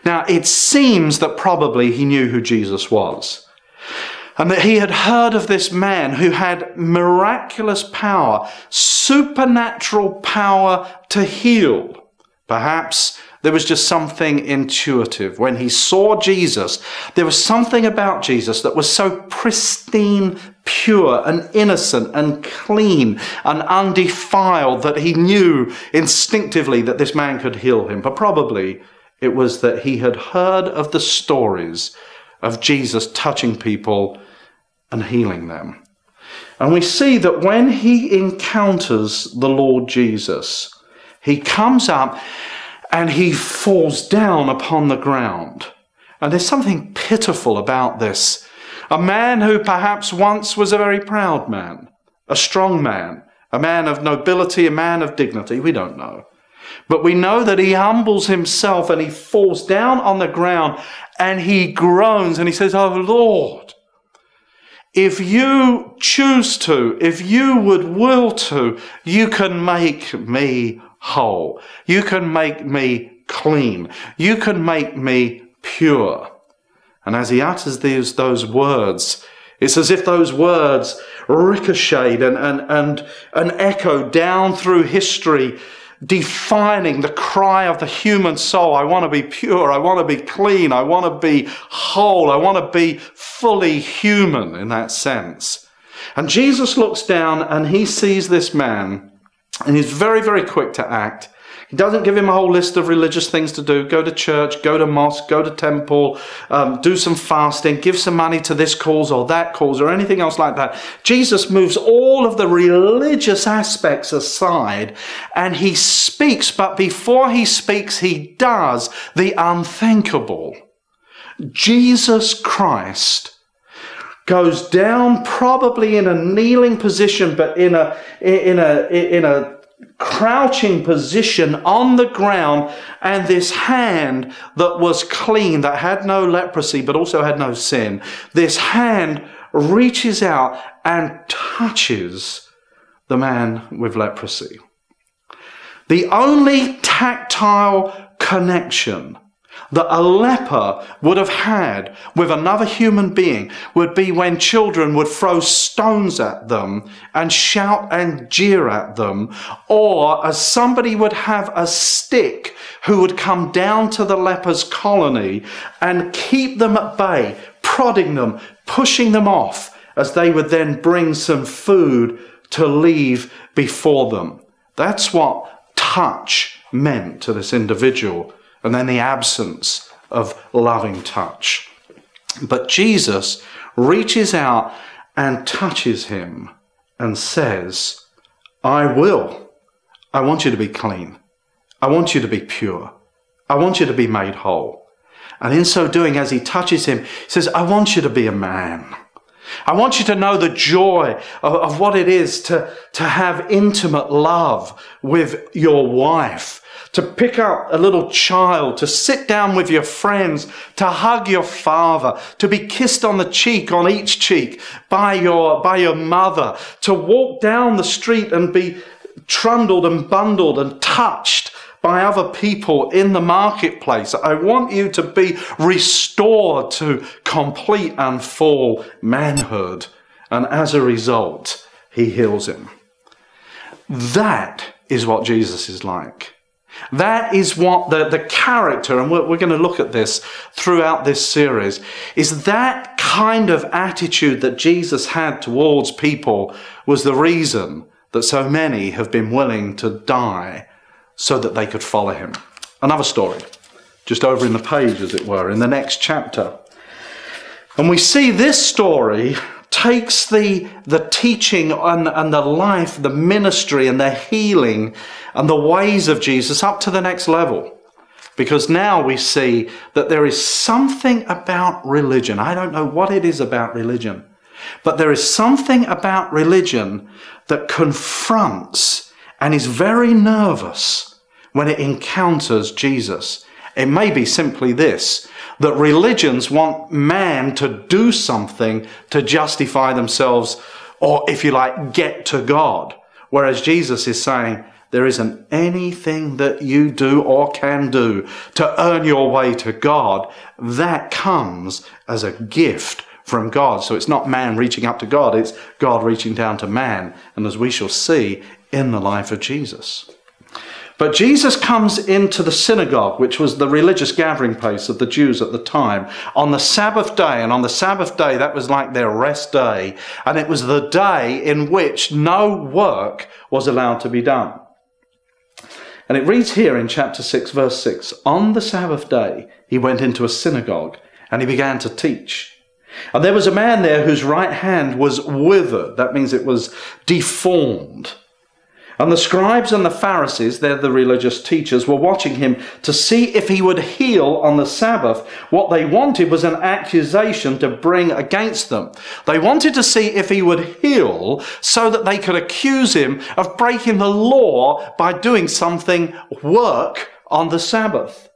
Now, it seems that probably he knew who Jesus was, and that he had heard of this man who had miraculous power, supernatural power to heal. Perhaps there was just something intuitive. When he saw Jesus, there was something about Jesus that was so pristine, pure and innocent and clean and undefiled that he knew instinctively that this man could heal him. But probably it was that he had heard of the stories of Jesus touching people and healing them. And we see that when he encounters the Lord Jesus, he comes up and he falls down upon the ground. And there's something pitiful about this. A man who perhaps once was a very proud man, a strong man, a man of nobility, a man of dignity, we don't know. But we know that he humbles himself and he falls down on the ground and he groans and he says, "Oh Lord, if you choose to, if you would will to, you can make me whole. You can make me clean. You can make me pure." And as he utters those words, it's as if those words ricocheted and echoed down through history, defining the cry of the human soul. I want to be pure. I want to be clean. I want to be whole. I want to be fully human in that sense. And Jesus looks down and he sees this man, and he's very, very quick to act. He doesn't give him a whole list of religious things to do. Go to church, go to mosque, go to temple, do some fasting, give some money to this cause or that cause or anything else like that. Jesus moves all of the religious aspects aside and he speaks, but before he speaks, he does the unthinkable. Jesus Christ goes down probably in a kneeling position, but in a crouching position on the ground, and this hand that was clean, that had no leprosy but also had no sin, this hand reaches out and touches the man with leprosy. The only tactile connection that a leper would have had with another human being would be when children would throw stones at them and shout and jeer at them, or as somebody would have a stick who would come down to the leper's colony and keep them at bay, prodding them, pushing them off, as they would then bring some food to leave before them. That's what touch meant to this individual. And then the absence of loving touch. But Jesus reaches out and touches him and says, "I will. I want you to be clean. I want you to be pure. I want you to be made whole." And in so doing, as he touches him, he says, "I want you to be a man. I want you to know the joy of what it is to have intimate love with your wife, to pick up a little child, to sit down with your friends, to hug your father, to be kissed on the cheek, on each cheek, by your mother, to walk down the street and be trundled and bundled and touched by other people in the marketplace. I want you to be restored to complete and full manhood." And as a result, he heals him. That is what Jesus is like. That is what the character, and we're going to look at this throughout this series, is that kind of attitude that Jesus had towards people was the reason that so many have been willing to die so that they could follow him. Another story, just over in the page, as it were, in the next chapter. And we see this story takes the teaching and the life, the ministry and the healing and the ways of Jesus up to the next level. Because now we see that there is something about religion. I don't know what it is about religion, but there is something about religion that confronts and is very nervous when it encounters Jesus. It may be simply this, that religions want man to do something to justify themselves, or if you like, get to God. Whereas Jesus is saying, There isn't anything that you do or can do to earn your way to God. That comes as a gift from God. So it's not man reaching up to God, it's God reaching down to man. And as we shall see in the life of Jesus. But Jesus comes into the synagogue, which was the religious gathering place of the Jews at the time, on the Sabbath day. And on the Sabbath day, that was like their rest day. And it was the day in which no work was allowed to be done. And it reads here in chapter 6, verse 6, on the Sabbath day, he went into a synagogue and he began to teach. And there was a man there whose right hand was withered. That means it was deformed. And the scribes and the Pharisees, they're the religious teachers, were watching him to see if he would heal on the Sabbath. What they wanted was an accusation to bring against them. They wanted to see if he would heal so that they could accuse him of breaking the law by doing something work on the Sabbath.